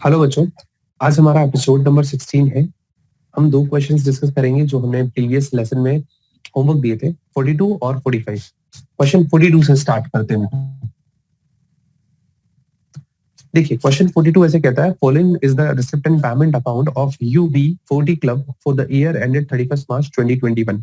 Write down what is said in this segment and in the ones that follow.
Hello बच्चों, आज हमारा एपिसोड नंबर 16 है। हम दो क्वेश्चंस डिस्कस करेंगे जो हमने प्रीवियस लेसन में होमवर्क दिए थे, 42 और 45। क्वेश्चन 42 से स्टार्ट करते हैं। देखिए, क्वेश्चन 42 ऐसे कहता है, following is the receipt and payment account of UB40 club for the year ended 31 March 2021।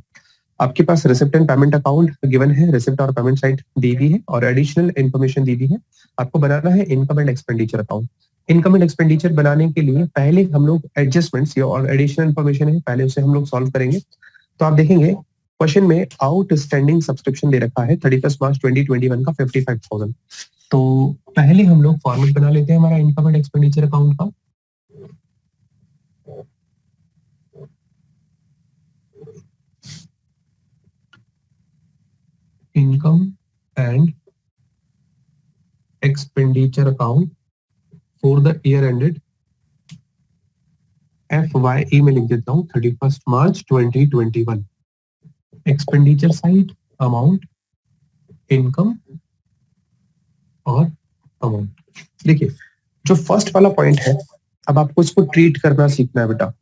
आपके पास receipt and payment account given है, रिसिप्ट और पेमेंट साइट दी हुई है और एडिशनल इन्फॉर्मेशन दी हुई है। आपको बनाना है income and expenditure account. Income and expenditure बनाने के लिए पहले हम लोग एडजस्टमेंट्स और एडिशनल इन्फॉर्मेशन है, पहले उसे हम लोग सॉल्व करेंगे। तो आप देखेंगे क्वेश्चन में आउटस्टैंडिंग सब्सक्रिप्शन दे रखा है 31 मार्च 2021 का 55,000। तो पहले हम लोग फॉर्मेट बना लेते हैं हमारा इनकम एंड एक्सपेंडिचर अकाउंट का। Income and expenditure account for the year ended FYE में लिख देता हूँ 31 March 2021। Expenditure side amount, income और अमाउंट। देखिए, जो फर्स्ट वाला पॉइंट है, अब आपको इसको ट्रीट करना सीखना है बेटा।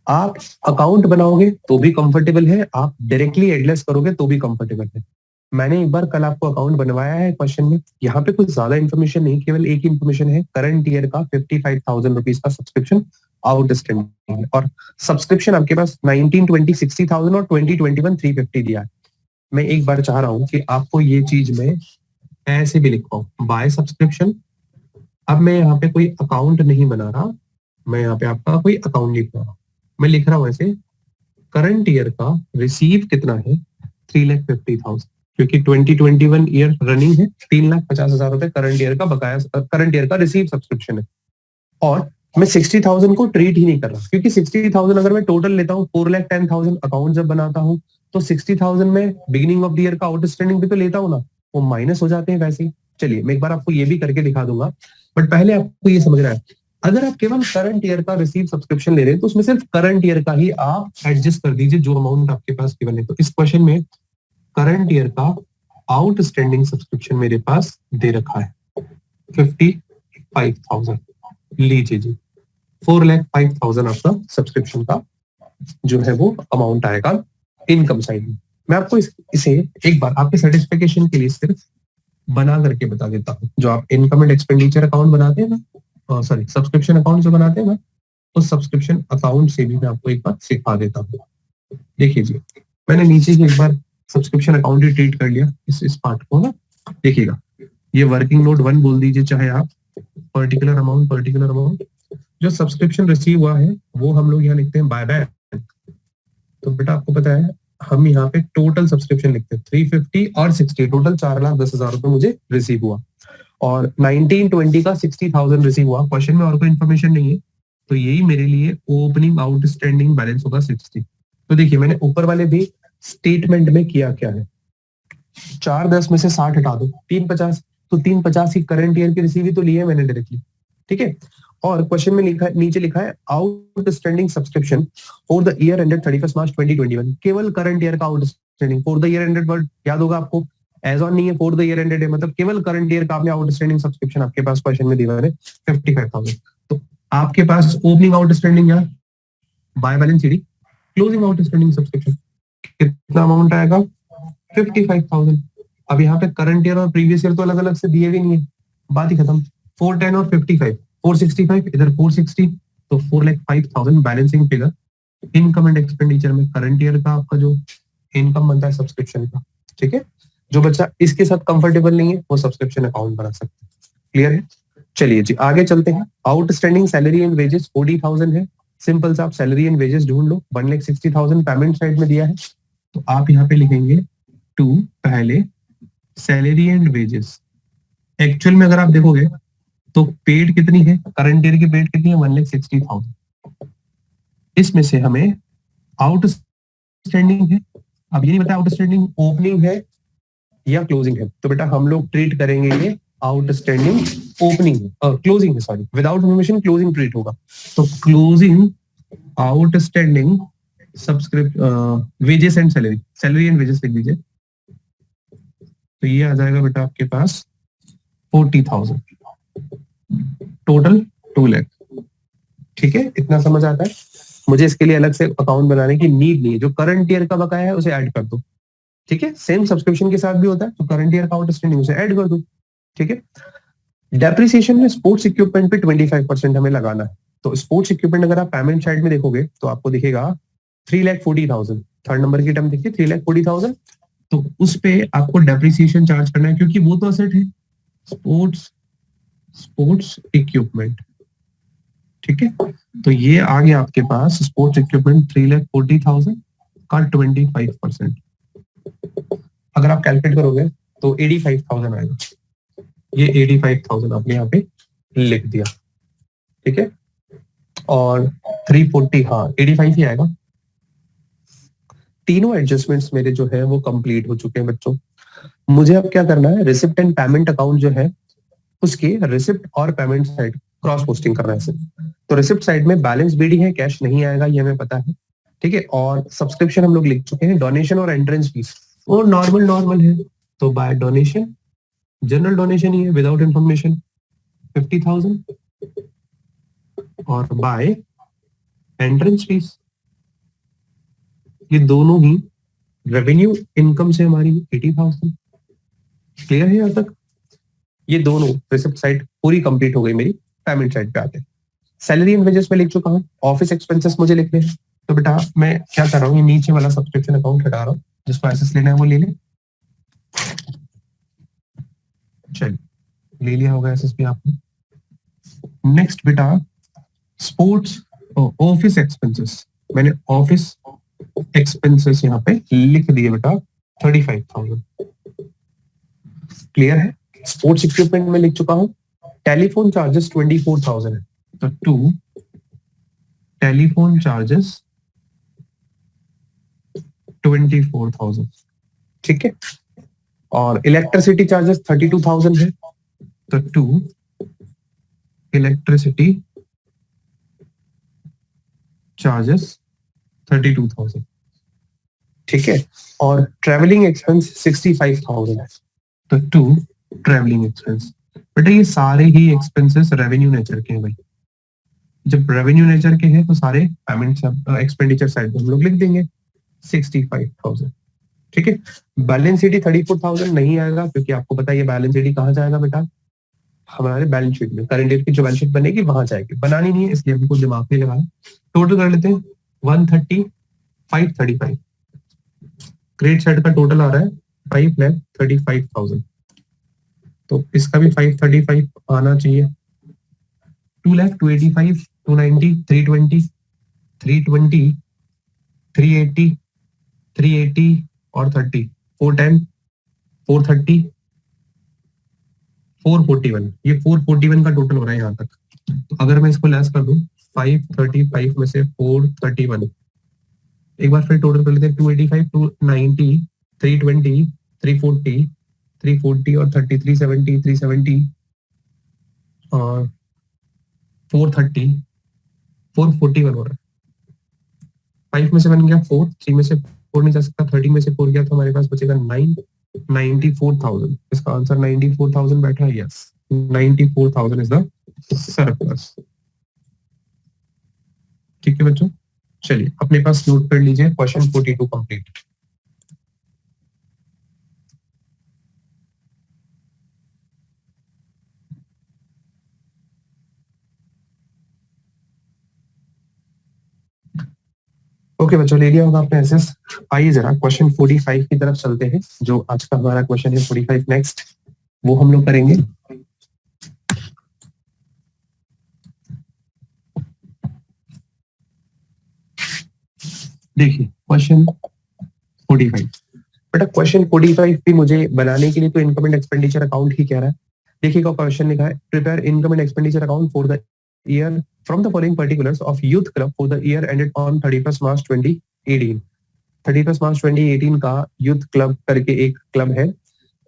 आप अकाउंट बनाओगे तो भी कंफर्टेबल है, आप डायरेक्टली एडलेस करोगे तो भी कंफर्टेबल है। मैंने एक बार कल आपको अकाउंट बनवाया है क्वेश्चन में, यहाँ पे कुछ ज्यादा इन्फॉर्मेशन नहीं, केवल एक इन्फॉर्मेशन है, करंट ईयर का 55,000 रुपीज का सब्सक्रिप्शन आउटस्टैंडिंग है और सब्सक्रिप्शन आपके पास 1920 60,000 और 2021 350 दिया है। मैं एक बार चाह रहा हूँ कि आपको ये चीज में ऐसे भी लिख पाऊँ, बाय सब्सक्रिप्शन। अब मैं यहाँ पे कोई अकाउंट नहीं बना रहा, मैं यहाँ पे आपका कोई अकाउंट नहीं बना रहा, मैं लिख रहा हूँ ऐसे, करंट ईयर का रिसीव कितना है 3,50,000, क्योंकि 2021 ईयर रनिंग है, 3,50,000 रुपए करंट ईयर का बकाया, करंट ईयर का रिसीव सब्सक्रिप्शन है। और मैं 60,000 को ट्रीट ही नहीं कर रहा, क्योंकि 60,000 अगर मैं टोटल लेता हूँ, 4,10,000 अकाउंट जब बनाता हूँ तो 60,000 में बिगिनिंग ऑफ द ईयर का आउटस्टैंडिंग भी तो लेता हूँ ना, वो माइनस हो जाते हैं वैसे ही। चलिए मैं एक बार आपको ये भी करके दिखा दूंगा, बट पहले आपको ये समझना है, अगर आप केवल करंट ईयर का रिसीव सब्सक्रिप्शन ले रहे हैं तो उसमें सिर्फ करंट ईयर का ही आप एडजस्ट कर दीजिए जो अमाउंट आपके पास गिवन है। तो इस क्वेश्चन में करंट ईयर का आउटस्टैंडिंग सब्सक्रिप्शन मेरे पास दे रखा है 55,000। लीजिए जी, 4,05,000 आपका सब्सक्रिप्शन का जो है वो अमाउंट आएगा इनकम साइड में। मैं आपको इसे एक बार आपके सेटिस्फेक्शन के लिए सिर्फ बना करके बता देता हूँ। जो आप इनकम एंड एक्सपेंडिचर अकाउंट बनाते हैं ना, सॉरी सब्सक्रिप्शन अकाउंट जो बनाते हैं ना, उस सब्सक्रिप्शन अकाउंट से भी मैं आपको एक बार सिखा देता हूँ। देखिए जी, मैंने नीचे ही एक बार सब्सक्रिप्शन अकाउंट ही ट्रीट कर लिया इस पार्ट को ना। देखिएगा, ये वर्किंग नोट 1 बोल दीजिए चाहे आप, पर्टिकुलर अमाउंट। जो सब्सक्रिप्शन रिसीव हुआ है वो हम लोग यहाँ लिखते हैं बाय बैक। तो बेटा आपको पता है हम यहाँ पे टोटल सब्सक्रिप्शन लिखते हैं 350 और 60, टोटल 4,10,000 रुपए मुझे रिसीव हुआ और 1920 का 60,000 रिसीव हुआ। क्वेश्चन में और कोई इन्फॉर्मेशन नहीं है, तो यही मेरे लिए ओपनिंग आउटस्टैंडिंग बैलेंस होगा 60। तो देखिए मैंने ऊपर वाले भी स्टेटमेंट में किया क्या है, 410 में से 60 हटा दो, 350, तो 350 की करंट ईयर की रिसीव ही तो ली है मैंने डायरेक्टली, ठीक है। और क्वेश्चन में लिखा है, नीचे लिखा है outstanding subscription for the year ended 31 March 2021, केवल करंट ईयर का outstanding. For the year ended word याद होगा आपको, एज ऑन नहीं है, फॉर द ईयर एंडेड है, मतलब केवल करंट ईयर का आपने आउटस्टैंडिंग सब्सक्रिप्शन आपके पास क्वेश्चन में दिया है 55,000। तो आपके पास ओपनिंग आउटस्टैंडिंग या by balance sheet closing outstanding subscription कितना अमाउंट आएगा 55,000। अब यहाँ पे करंट ईयर और प्रीवियस ईयर तो अलग अलग से दिए भी नहीं है, बात ही खत्म। 410 और 55, 465, इधर 460, तो 4,05,000 balancing figure income and expenditure में करंट ईयर का आपका जो इनकम बनता है सब्सक्रिप्शन का, ठीक है। जो बच्चा इसके साथ कंफर्टेबल नहीं है वो सब्सक्रिप्शन अकाउंट बना सकते हैं, क्लियर है। चलिए जी आगे चलते हैं। आउटस्टैंडिंग सैलरी एंड वेजेस 40,000 है, सिंपल सा आप सैलरी एंड वेजेस ढूंढ लो, 1,60,000 पेमेंट साइड में दिया है, तो आप यहाँ पे लिखेंगे टू पहले सैलरी एंड वेजेस। एक्चुअल में अगर आप देखोगे तो पेड कितनी है, करंट ईयर की पेड कितनी है 1,60,000, इसमें से हमें आउटस्टैंडिंग है, अब ये नहीं पता आउटस्टैंडिंग ओपनिंग है या क्लोजिंग है, तो बेटा हम लोग ट्रीट करेंगे ये आउटस्टैंडिंग ओपनिंग है, क्लोजिंग है, sorry without information closing treat होगा। तो closing outstanding subscript wages and salary, salary and wages लिख दीजिए, तो ये आ जाएगा बेटा आपके पास 40,000, टोटल 2 लाख। ठीक है, इतना समझ आता है। मुझे इसके लिए अलग से अकाउंट बनाने की नीड नहीं है। जो करंट ईयर का बकाया है उसे ऐड कर दो, ठीक है। सेम सब्सक्रिप्शन के साथ भी होता है, तो करंट ईयर का आउटस्टैंडिंग उसे ऐड कर दो, ठीक है। डेप्रिसिएशन में स्पोर्ट्स इक्विपमेंट पे 25% हमें लगाना है। तो स्पोर्ट्स इक्विपमेंट अगर आप पेमेंट साइड में देखोगे तो आपको दिखेगा 3,40,000, थर्ड नंबर की टर्म देखिए 3,40,000। तो उस पे आपको डेप्रिसिएशन चार्ज करना है, क्योंकि वो तो असेट है, स्पोर्ट्स स्पोर्ट्स इक्विपमेंट, ठीक है। तो ये आ गया आपके पास स्पोर्ट्स इक्विपमेंट 3,40,000 का 25%। अगर आप कैलकुलेट करोगे तो 85,000 आएगा। ये 85,000 आपने यहाँ पे लिख दिया, ठीक है। और 340, हाँ 85 ही आएगा। तीनों एडजस्टमेंट्स मेरे जो है वो कंप्लीट हो चुके हैं बच्चों। मुझे अब क्या करना है, रिसिप्ट एंड पेमेंट अकाउंट जो है उसके रिसिप्ट और पेमेंट साइड क्रॉस पोस्टिंग करना है सिर्फ। तो रिसिप्ट साइड में बैलेंस बीडी है, कैश नहीं आएगा, ये हमें पता है, ठीक है। और सब्सक्रिप्शन हम लोग लिख चुके हैं, डोनेशन और एंट्रेंस फीस वो नॉर्मल नॉर्मल है। तो बाय डोनेशन, जनरल डोनेशन ही है विदाउट इंफॉर्मेशन 50,000, और बाय एंट्रेंस फीस ये दोनों ही रेवेन्यू इनकम से हमारी 80,000। क्लियर है यहाँ तक? ये दोनों रिसिप्ट साइड पूरी कंप्लीट हो गई मेरी। पेमेंट साइड पे आते हैं, सैलरी एंड वेजेस में लिख चुका हूँ, ऑफिस एक्सपेंसेस मुझे लिखने हैं। तो बेटा मैं क्या कर रहा हूँ, ये नीचे वाला सब्सक्रिप्शन अकाउंट हटा रहा हूँ, जिसको एसेस लेना है वो ले ले। चलिए, ले लिया होगा एसेस भी आपने। नेक्स्ट बेटा स्पोर्ट्स ऑफिस एक्सपेंसेस, मैंने ऑफिस एक्सपेंसेस यहाँ पे लिख दिए बेटा 35,000। क्लियर है? स्पोर्ट्स इक्विपमेंट में लिख चुका हूँ, टेलीफोन चार्जेस 24,000 है, तो टू टेलीफोन चार्जेस 24,000, ठीक है। और इलेक्ट्रिसिटी चार्जेस 32,000 है, तो टू इलेक्ट्रिसिटी चार्जेस 32,000, ठीक है। और ट्रेवलिंग एक्सपेंस 65,000 है, तो टू ट्रेवलिंग एक्सपेंस। बेटा ये सारे ही एक्सपेंसेस रेवेन्यू नेचर के हैं भाई। जब रेवेन्यू नेचर के हैं तो सारे पेमेंट एक्सपेंडिचर साइड पे हम लोग लिख देंगे 65,000, ठीक है। बैलेंस शीट 34,000 नहीं आएगा, क्योंकि आपको पता है ये बैलेंस शीट कहाँ जाएगा बेटा, हमारे बैलेंस शीट में करंट ईयर की जो बैलेंस शीट बनेगी वहां जाएगी, बनानी नहीं है इसलिए हमको दिमाग में लगाया। टोटल कर लेते हैं 130 535, क्रेडिट साइड का टोटल आ रहा है 5,35,000, तो इसका भी 535 आना चाहिए। 2,00,000 285 290 320 320 380 380 और 30 410 430 441, ये 441 का टोटल हो रहा है यहाँ तक। तो अगर मैं इसको लेस कर दूं 535 में से 431, एक बार फिर टोटल कर लेते हैं 285 290 320 340 340 और 30 370 370 और 430 441 हो रहा है। 5 में से बन गया 4, 3 में से 4 नहीं जा सकता, 30 में से 4 गया तो हमारे पास बचेगा 9, 94,000। इसका आंसर 94,000 बैठा है, यस 94,000 इज द सरप्लस, ठीक है बच्चों। चलिए अपने पास नोट कर लीजिए क्वेश्चन 42 कंप्लीट। ओके बच्चों, ले लिया होगा आपने एसेस। आइए जरा क्वेश्चन 45 की तरफ चलते हैं, जो आज का हमारा क्वेश्चन है 45 नेक्स्ट, वो हम लोग करेंगे। देखिए क्वेश्चन 45, बेटा क्वेश्चन 45 भी मुझे बनाने के लिए तो इनकम एंड एक्सपेंडिचर अकाउंट ही कह रहा है। देखिएगा क्वेश्चन लिखा है, prepare income and expenditure account for the year from the following particulars of youth club for the year ended on 31 मार्च 2018। 31 मार्च 2018 का यूथ क्लब करके एक क्लब है,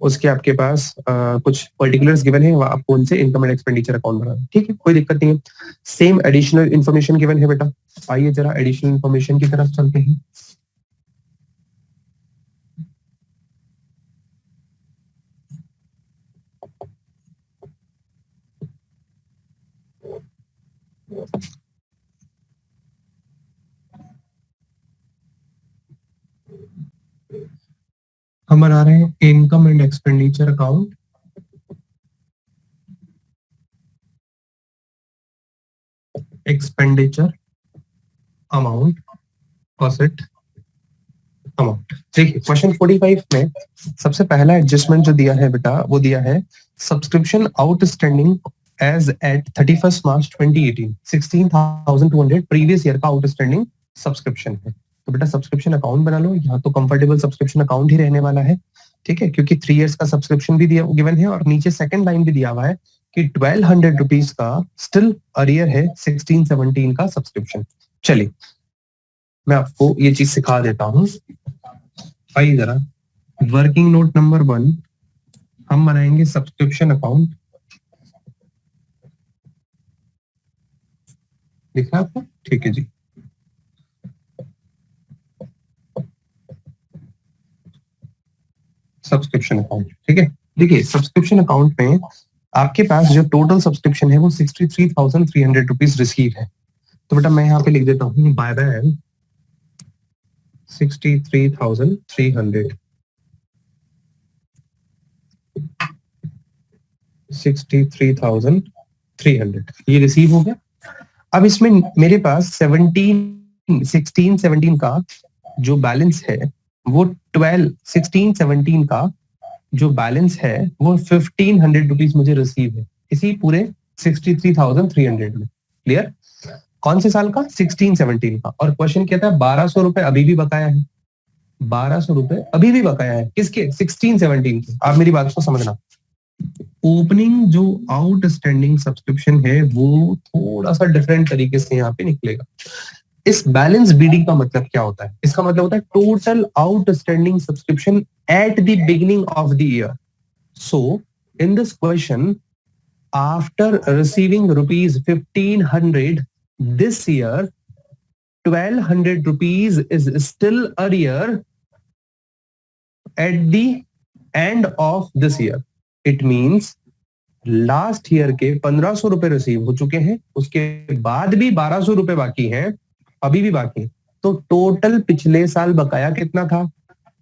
उसके आपके पास कुछ पर्टिकुलर्स गिवन है, आपको उनसे इनकम एंड एक्सपेंडिचर अकाउंट बनाना है, ठीक है, कोई दिक्कत नहीं है। सेम एडिशनल इन्फॉर्मेशन गिवन है बेटा। आइए जरा एडिशनल इन्फॉर्मेशन की तरफ चलते हैं। हम बना रहे हैं income and expenditure account. Expenditure amount, cost amount. देखिए क्वेश्चन 45 में सबसे पहला एडजस्टमेंट जो दिया है बेटा, वो दिया है सब्सक्रिप्शन आउटस्टैंडिंग एज एट 31 मार्च 2018 16,200 प्रीवियस ईयर का आउटस्टैंडिंग सब्सक्रिप्शन है। तो बेटा सब्सक्रिप्शन अकाउंट बना लो, यहाँ तो कंफर्टेबल सब्सक्रिप्शन अकाउंट ही रहने वाला है, ठीक है, क्योंकि 3 इयर्स का सब्सक्रिप्शन भी दिया गिवन है और नीचे सेकंड लाइन भी दिया हुआ है कि 1200 रुपीज का स्टिल अरियर है 16-17 का सब्सक्रिप्शन। चलिए मैं आपको ये चीज सिखा देता हूँ। आइए जरा, वर्किंग नोट नंबर 1 हम बनाएंगे सब्सक्रिप्शन अकाउंट। दिखा आपको? ठीक है जी। सब्सक्रिप्शन अकाउंट, ठीक है। देखिए सब्सक्रिप्शन अकाउंट में आपके पास जो टोटल सब्सक्रिप्शन है वो 63,300 रुपीज रिसीव है। तो बेटा मैं यहाँ पे लिख देता हूँ बाय बाय 63,300 63,300 ये रिसीव हो गया। अब इसमें मेरे पास 17 का जो बैलेंस है वो 16-17 का जो बैलेंस है वो 1,500 रुपीज मुझे रिसीव है इसी पूरे 63,300 में। क्लियर? कौन से साल का? 16-17 का। और क्वेश्चन कहता है 1,200 रुपए अभी भी बकाया है। 1,200 रुपए अभी भी बकाया है किसके? 16-17 के। आप मेरी बात को समझना, ओपनिंग जो आउटस्टैंडिंग सब्सक्रिप्शन है वो थोड़ा सा डिफरेंट तरीके से यहाँ पे निकलेगा। इस बैलेंस बीडी का मतलब क्या होता है? इसका मतलब होता है total outstanding subscription at the beginning of the year. So in this question after receiving rupees 1,500 this year 1,200 rupees is still arrear at the end of this year. It means last year के 1,500 रुपए receive हो चुके हैं, उसके बाद भी 1,200 रुपए बाकी हैं, अभी भी बाकी है। तो टोटल पिछले साल बकाया कितना था?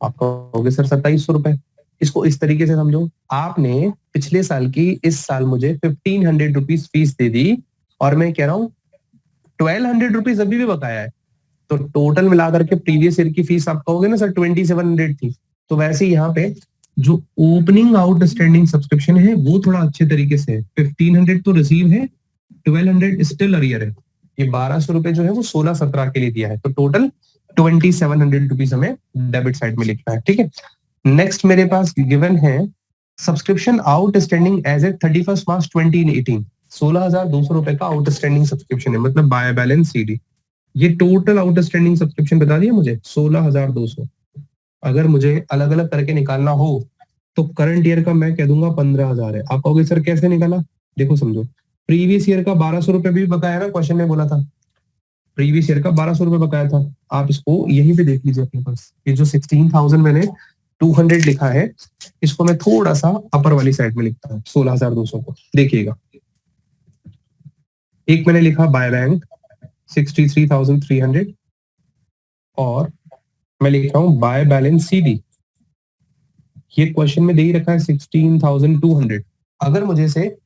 आप कहोगे सर 2,700 रुपए। इसको इस तरीके से समझो, आपने पिछले साल की इस साल मुझे 1,500 रुपीज फीस दे दी और मैं कह रहा हूँ 1,200 रुपीज अभी भी बकाया है। तो टोटल मिलाकर के प्रीवियस ईयर की फीस आप कहोगे ना सर 2,700 थी। तो वैसे यहाँ पे जो ओपनिंग आउटस्टैंडिंग सब्सक्रिप्शन है वो थोड़ा अच्छे तरीके से 1,500 तो रिसीव है, 1,200 स्टिल अरियर है। ये 1,200 रुपए जो है वो 16-17 के लिए दिया है। तो टोटल 2,700 रुपीज हमें डेबिट साइड में लिखना है, ठीक है। नेक्स्ट मेरे पास गिवन है सब्सक्रिप्शन आउटस्टैंडिंग एज ए 31 मार्च 2018 16,200 रुपए का आउटस्टैंडिंग सब्सक्रिप्शन है, मतलब बाय बैलेंस सीडी। ये टोटल आउटस्टैंडिंग सब्सक्रिप्शन बता दिया मुझे 16,200। अगर मुझे अलग अलग करके निकालना हो तो करंट ईयर का मैं कह दूंगा 15,000 है। आप कहोगे सर कैसे निकाला? देखो समझो, प्रीवियस ईयर का 1,200 रुपए भी बकाया ना, क्वेश्चन में बोला था प्रीवियस ईयर का 1,200 रुपए बकाया था। आप इसको यहीं पे देख लीजिए अपने पास, ये जो 16,000 मैंने 200 लिखा है इसको मैं थोड़ा सा अपर वाली साइड में लिखता हूँ 16,200 को। देखिएगा, एक मैंने लिखा बाय बैंक 63,300 और मैं लिख रहा हूं बाय बैलेंस सीडी। ये क्वेश्चन में दे ही रखा है 16,200। अगर मुझे से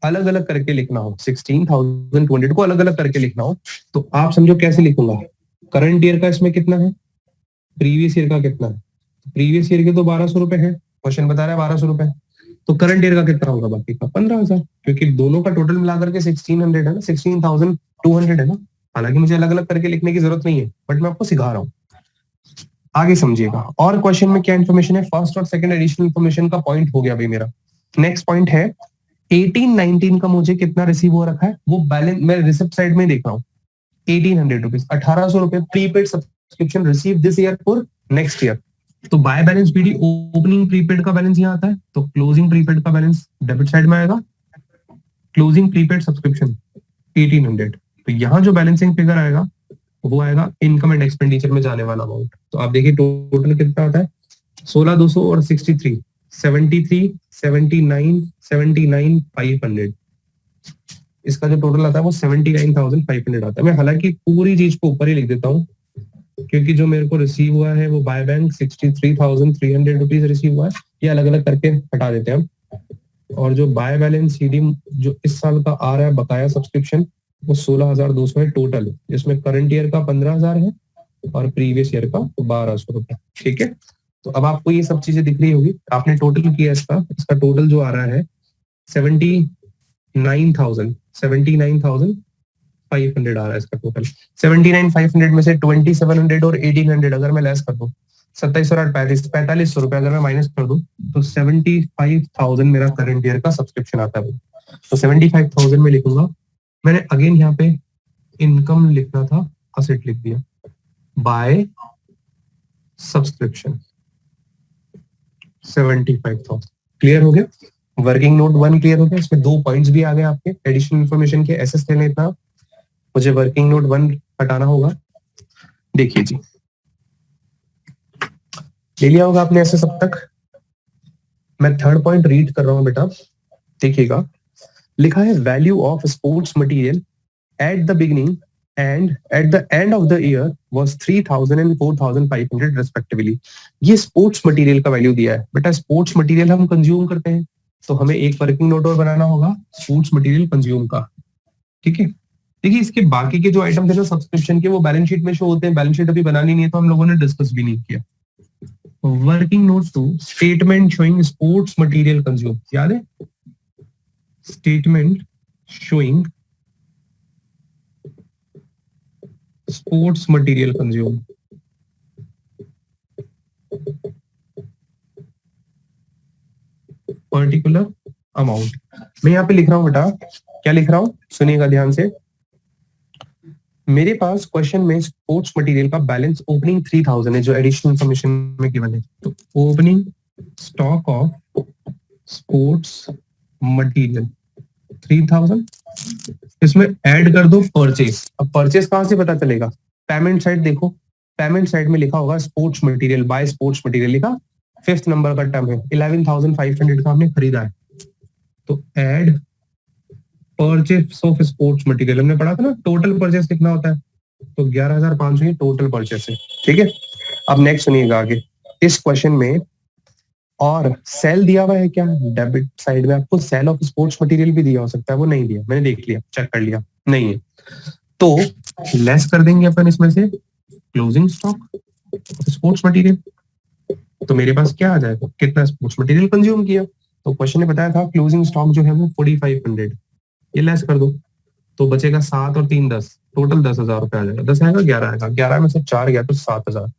अलग अलग करके लिखना हो, 16,200 को अलग अलग करके लिखना हो तो आप समझो कैसे लिखूंगा। करंट ईयर का इसमें कितना है, प्रीवियस ईयर का कितना है? प्रीवियस ईयर के तो 1,200 रुपए है, क्वेश्चन बता रहा है 1,200 रुपए। तो करंट ईयर का कितना होगा बाकी का? 15,000, क्योंकि दोनों का टोटल मिलाकर के 1,600 है ना, 16,200 है ना। हालांकि मुझे अलग अलग करके लिखने की जरूरत नहीं है, बट मैं आपको सिखा रहा हूँ, आगे समझिएगा। और क्वेश्चन में क्या इन्फॉर्मेशन है, फर्स्ट और सेकंड एडिशनल इन्फॉर्मेशन का पॉइंट हो गया भाई मेरा। नेक्स्ट पॉइंट है 18-19 का मुझे कितना रिसीव हो रखा है वो बैलेंस मैं रिसिप्ट साइड में देख रहा हूँ 1,800 रुपीज, 1,800 रुपए prepaid subscription receive this year for next year. तो by balance BD opening prepaid का बैलेंस यहाँ आता है, तो क्लोजिंग प्रीपेड का बैलेंस डेबिट साइड में आएगा। क्लोजिंग प्रीपेड सब्सक्रिप्शन 1,800, तो यहाँ जो बैलेंसिंग फिगर आएगा वो आएगा इनकम एंड एक्सपेंडिचर में जाने वाला अमाउंट। तो आप देखिए टोटल कितना आता है 16,200 और 63, 73, 79, 79,500। इसका जो टोटल आता है वो 79,500 आता है। मैं हालांकि पूरी चीज को ऊपर ही लिख देता हूँ क्योंकि जो मेरे को रिसीव हुआ है वो बाय बैंक 63,300 रुपीज रिसीव हुआ है, ये अलग अलग करके हटा देते हैं हम। और जो बाय बैलेंस सीडी जो इस साल का आ रहा है बकाया सब्सक्रिप्शन वो 16,200 है टोटल, जिसमें करंट ईयर का 15,000 है और प्रीवियस ईयर का 1,200 रुपए। ठीक है, तो अब आपको ये सब चीजें दिख रही होगी, आपने टोटल किया इसका टोटल जो आ रहा है 79,500 आ रहा है इसका टोटल। 79,500 में से 2,700 और 1,800 अगर मैं लेस कर दूं, 27 और 8 4500 रुपए अगर मैं माइनस कर दूं, तो 75,000 मेरा करंट ईयर का सब्सक्रिप्शन आता है। तो 75,000 में लिखूंगा, मैंने अगेन यहाँ पे इनकम लिखना था, असेट लिख दिया, बाय सब्सक्रिप्शन 75,000। क्लियर हो गया? वर्किंग नोट 1 क्लियर हो गया, इसमें 2 पॉइंट्स भी आ गए आपके एडिशनल इन्फॉर्मेशन के। एसएस लेना इतना, मुझे वर्किंग नोट 1 हटाना होगा। देखिए जी, ले लिया होगा आपने ऐसे सब तक। मैं थर्ड पॉइंट रीड कर रहा हूं बेटा, देखिएगा। लिखा है value of sports material at the beginning and at the end of the year was 3,000 and 4,500 respectively. ये स्पोर्ट्स मटेरियल का वैल्यू दिया है बेटा। स्पोर्ट्स मटेरियल हम कंज्यूम करते हैं, तो हमें एक वर्किंग नोट और बनाना होगा स्पोर्ट्स मटेरियल कंज्यूम का। ठीक है, देखिए इसके बाकी के जो आइटम थे ना सब्सक्रिप्शन के, वो बैलेंस शीट में शो होते हैं। बैलेंस शीट अभी बनानी नहीं है, तो हम लोगों ने डिस्कस भी नहीं किया। Working note 2, statement showing sports material consume, याद है? Statement showing sports material consume. Particular amount मैं यहाँ पे लिख रहा हूं बेटा। क्या लिख रहा हूं, सुनिएगा ध्यान से। मेरे पास क्वेश्चन में स्पोर्ट्स मटेरियल का बैलेंस ओपनिंग 3,000 है, जो एडिशनल इन्फॉर्मेशन में गिवन है। तो opening stock of sports material 3,000, इसमें ऐड कर दो परचेस। अब परचेस कहां से पता चलेगा? पेमेंट साइड देखो, पेमेंट साइड में लिखा होगा sports material, by sports material लिखा, 5th नंबर का टर्म है, 11,500 का हमने खरीदा है। तो add purchase of sports material, हमने पढ़ा था ना टोटल परचेस कितना होता है, तो 11,500 ये टोटल परचेस है। ठीक है, अब नेक्स्ट सुनिएगा आगे इस क्वेश्चन में। और सेल दिया हुआ है क्या? डेबिट साइड में आपको सेल ऑफ स्पोर्ट्स मटेरियल भी दिया हो सकता है, वो नहीं दिया, मैंने देख लिया, चेक कर लिया, नहीं है। तो लेस कर देंगे अपन इसमें से क्लोजिंग स्टॉक स्पोर्ट्स मटेरियल। तो मेरे पास क्या आ जाएगा, कितना स्पोर्ट्स मटेरियल कंज्यूम किया। तो क्वेश्चन ने बताया था क्लोजिंग स्टॉक जो है वो 4,500, ये लेस कर दो, तो बचेगा 7 और 3 10, टोटल 10,000 रुपए आ जाएगा। 10 आएगा, 11 आएगा, 11 में से 4 गया तो 7,000।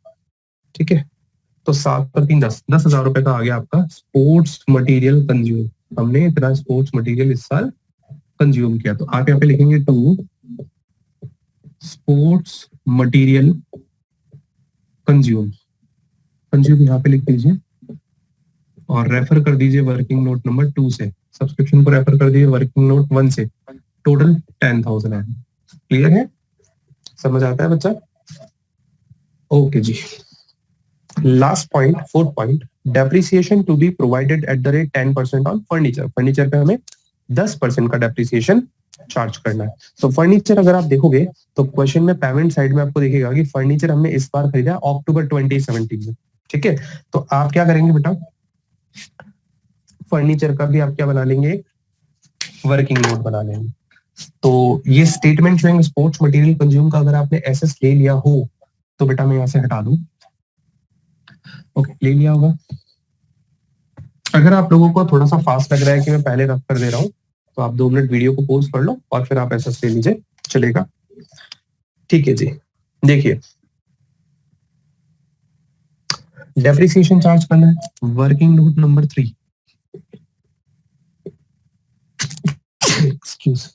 ठीक है, तो 7 और 3 10, 10,000 रुपए का आ गया आपका स्पोर्ट्स मटेरियल कंज्यूम। हमने इतना स्पोर्ट्स मटेरियल इस साल कंज्यूम किया। तो आप यहाँ पे लिखेंगे 2 स्पोर्ट्स मटेरियल कंज्यूम, कंज्यूम यहाँ पे लिख दीजिए और रेफर कर दीजिए वर्किंग नोट नंबर 2 से। सब्सक्रिप्शन को रेफर कर दीजिए वर्किंग नोट 1 से। टोटल 10,000 है। क्लियर है? समझ आता है बच्चा? ओके जी। Last point, 4th point, depreciation to be provided at the rate 10% on furniture. Furniture पे हमें 10% का डेप्रिसिएशन चार्ज करना है। तो फर्नीचर अगर आप देखोगे तो क्वेश्चन में पेमेंट साइड में आपको दिखेगा कि फर्नीचर हमने इस बार खरीदा अक्टूबर 2017 में। ठीक है, तो आप क्या करेंगे बेटा, फर्नीचर का भी आप क्या बना लेंगे, वर्किंग नोट बना लेंगे। तो ये statement showing sports material consume का अगर आपने एसएस ले लिया हो तो बेटा मैं यहाँ से हटा दूं। ओके, ले लिया होगा। अगर आप लोगों को थोड़ा सा फास्ट लग रहा है कि मैं पहले रफ कर दे रहा हूँ, तो आप 2 मिनट वीडियो को पॉज कर लो और फिर आप एसएस ले लीजिए, चलेगा? ठीक है जी। देखिए डेप्रिसिएशन चार्ज करना है, working note number 3। Excuse,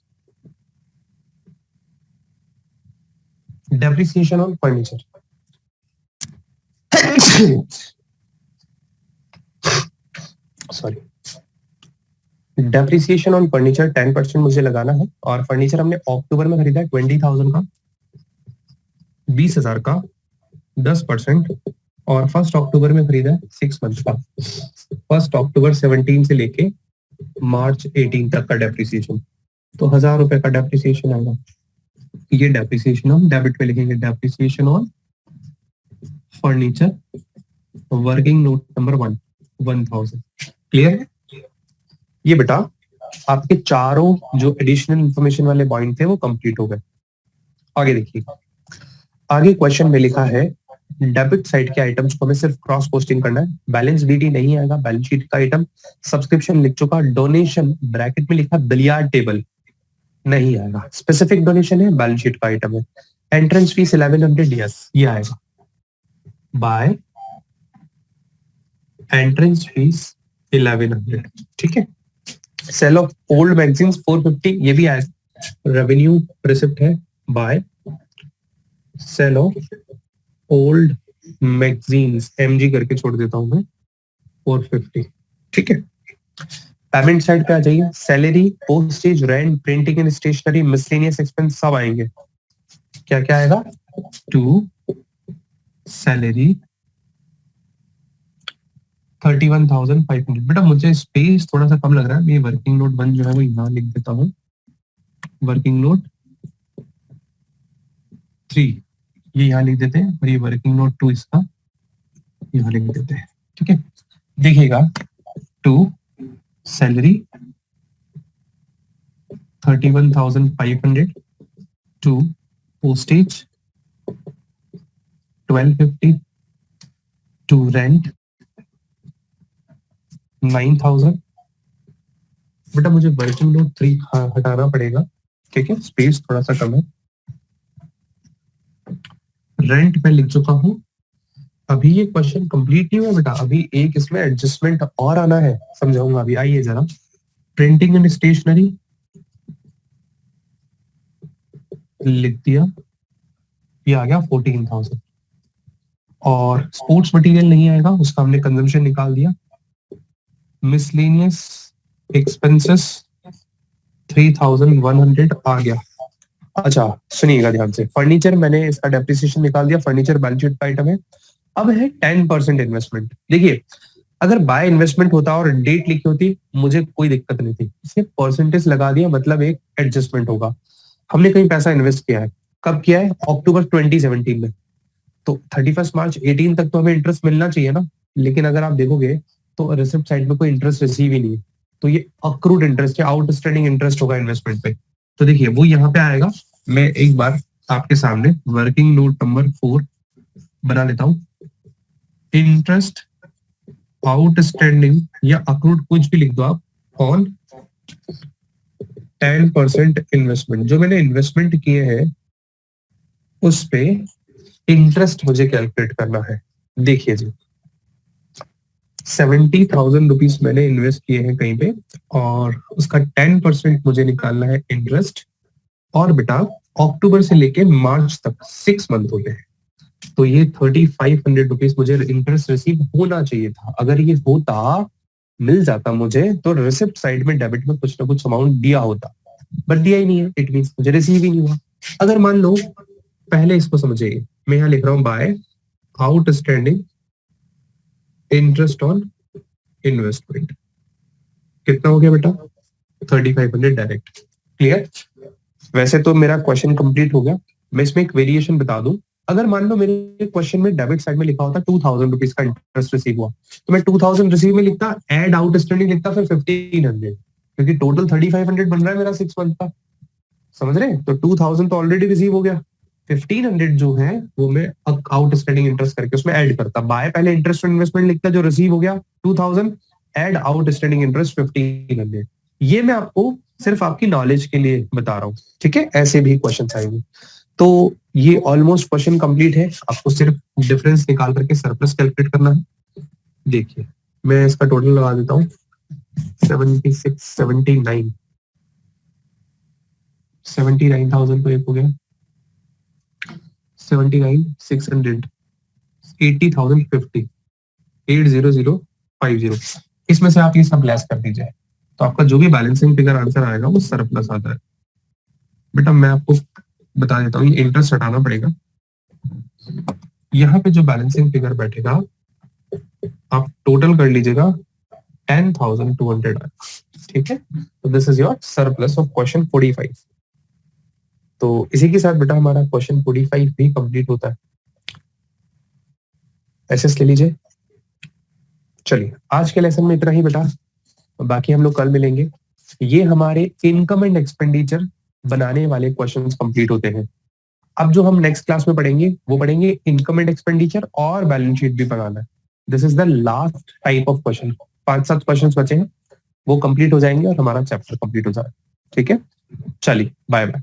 depreciation on furniture. Sorry, depreciation on furniture 10% मुझे लगाना है। और फर्नीचर हमने अक्टूबर में खरीदा है 20,000 का, 20,000 का 10%, और 1 अक्टूबर में खरीदा है 6 मंथ का। 1 अक्टूबर 17 से लेके मार्च 18 तक का डेप्रिसिएशन, तो 1,000 रुपए का डेप्रिसिएशन आएगा। ये डेप्रिसिएशन हम डेबिट पे लिखेंगे, depreciation on furniture, working note number 1000। Clear है? ये बेटा आपके चारों जो एडिशनल इंफॉर्मेशन वाले पॉइंट थे वो कंप्लीट हो गए। आगे देखिए, आगे क्वेश्चन में लिखा है डेबिट साइड के आइटम्स को हमें सिर्फ क्रॉस पोस्टिंग करना है। बैलेंस डीडी नहीं आएगा, बैलेंस शीट का आइटम। सब्सक्रिप्शन लिख चुका, डोनेशन ब्रैकेट में लिखा बिलियार्ड टेबल नहीं आएगा, स्पेसिफिक डोनेशन है, बैलेंस शीट का आइटम है। एंट्रेंस फीस 1100, यस ये आएगा। बाय एंट्रेंस फीस 1100, ठीक है। सेल ऑफ ओल्ड मैगजीन्स 450, ये भी आएगा। रेवेन्यू रिसिप्ट है by sale of old magazines, एमजी करके छोड़ देता हूं मैं, 450, ठीक है। पेमेंट साइड पे आ जाइए, salary, postage, rent, printing and stationery, miscellaneous expense सब आएंगे। क्या क्या आएगा? To salary 31,500। बेटा मुझे स्पेस थोड़ा सा कम लग रहा है, मैं वर्किंग नोट 1 जो है वो यहाँ लिख देता हूँ, वर्किंग नोट 3 ये यहाँ लिख देते हैं, और ये वर्किंग नोट 2 इसका यहाँ लिख देते हैं, ठीक है। देखिएगा, to salary 31,500, to postage 1250, to rent 9,000। बेटा मुझे वर्किंग नोट 3 हटाना पड़ेगा, ठीक है, स्पेस थोड़ा सा कम है। रेंट में लिख चुका हूं। अभी ये क्वेश्चन कंप्लीट नहीं हुआ बेटा, अभी एक इसमें एडजस्टमेंट और आना है, समझाऊंगा अभी, आइए जरा। प्रिंटिंग एंड स्टेशनरी लिख दिया, ये आ गया 14,000। और स्पोर्ट्स मटेरियल नहीं आएगा, उसका हमने कंजम्पशन निकाल दिया। मिसलेनियस एक्सपेंसेस 3,100 आ गया। अच्छा सुनिएगा ध्यान से, फर्नीचर मैंने इसका डेप्रिसिएशन निकाल दिया, फर्नीचर बैलेंस शीट का आइटम है। अब है 10% इन्वेस्टमेंट। देखिए अगर बाय इन्वेस्टमेंट होता और डेट लिखी होती मुझे कोई दिक्कत नहीं थी, इसने परसेंटेज लगा दिया, मतलब एक एडजस्टमेंट होगा। हमने कहीं पैसा इन्वेस्ट किया है, कब किया है? अक्टूबर 2017 में, तो 31 मार्च 18 तक तो हमें इंटरेस्ट मिलना चाहिए ना। लेकिन अगर आप देखोगे तो रिसिप्ट साइड में कोई इंटरेस्ट रिसीव ही नहीं है, तो ये अक्रूड इंटरेस्ट या आउटस्टैंडिंग इंटरेस्ट होगा इन्वेस्टमेंट पे। तो देखिए वो यहाँ पे आएगा। मैं एक बार आपके सामने वर्किंग नोट नंबर 4 बना लेता हूँ। इंटरेस्ट आउटस्टैंडिंग या अक्रूड कुछ भी लिख दो आप, ऑन 10% इन्वेस्टमेंट, जो मैंने इन्वेस्टमेंट किए हैं उस पे इंटरेस्ट मुझे कैलकुलेट करना है। देखिए जी 70,000 रुपीज मैंने इन्वेस्ट किए हैं कहीं पे, और उसका 10% मुझे निकालना है इंटरेस्ट। और बेटा अक्टूबर से लेके मार्च तक 6 मंथ होते हैं, तो ये 3,500 रुपीज मुझे इंटरेस्ट रिसीव होना चाहिए था। अगर ये होता, मिल जाता मुझे, तो रिसिप्ट साइड में डेबिट में कुछ ना कुछ अमाउंट दिया होता, बट दिया ही नहीं है, इट मींस मुझे रिसीव ही नहीं हुआ। अगर मान लो, पहले इसको समझिए, मैं यहाँ लिख रहा हूँ by outstanding interest on investment, कितना हो गया बेटा? 3,500 डायरेक्ट। क्लियर? वैसे तो मेरा क्वेश्चन कंप्लीट हो गया, मैं इसमें एक वेरिएशन बता दूं। अगर मान लो मेरे क्वेश्चन में डेबिट साइड में लिखा होता 2,000 रुपीज का इंटरेस्ट रिसीव हुआ, तो मैं 2,000 रिसीव में लिखता, एड आउटस्टैंडिंग लिखता, फिर 1,500, क्योंकि टोटल 3,500 बन रहा है मेरा 6 मंथ का, समझ रहे हैं? तो 2,000 तो ऑलरेडी रिसीव हो गया, 1,500 जो है वो मैं आउटस्टैंडिंग इंटरेस्ट करके उसमें ऐड करता। बाय पहले इंटरेस्ट और इन्वेस्टमेंट लिखता, जो रिसीव हो गया 2,000, एड आउटस्टैंडिंग इंटरेस्ट 1,500। ये मैं आपको सिर्फ आपकी नॉलेज के लिए बता रहा हूँ, ठीक है? ऐसे भी क्वेश्चन आएंगे। तो ये ऑलमोस्ट क्वेश्चन कंप्लीट है, आपको सिर्फ डिफरेंस निकाल करके सरप्लस कैलकुलेट करना है। देखिए मैं इसका टोटल लगा देता हूँ, 76, 79,000 तो एक हो गया, 79,600, 80,050, 80050। इसमें से आप ये सब लेस कर दीजिए, तो आपका जो भी बैलेंसिंग फिगर आंसर आएगा वो सरप्लस आता है। बेटा मैं आपको बता देता हूँ, ये इंटरेस्ट हटाना पड़ेगा। यहाँ पे जो बैलेंसिंग फिगर बैठेगा आप टोटल कर लीजिएगा, 10,200, ठीक है? तो this is your surplus of question 45। तो इसी के साथ बेटा हमारा क्वेश्चन 45 भी कंप्लीट होता है। एसएस ले लीजिए। चलिए आज के लेसन में इतना ही बेटा, बाकी हम लोग कल मिलेंगे। ये हमारे इनकम एंड एक्सपेंडिचर बनाने वाले क्वेश्चंस कंप्लीट होते हैं। अब जो हम नेक्स्ट क्लास में पढ़ेंगे वो पढ़ेंगे इनकम एंड एक्सपेंडिचर और बैलेंस शीट भी बनाना है। This is the last type of question. 5-7 questions बचे हैं, वो कंप्लीट हो जाएंगे और हमारा चैप्टर कंप्लीट हो जाएगा। ठीक है, चलिए बाय बाय।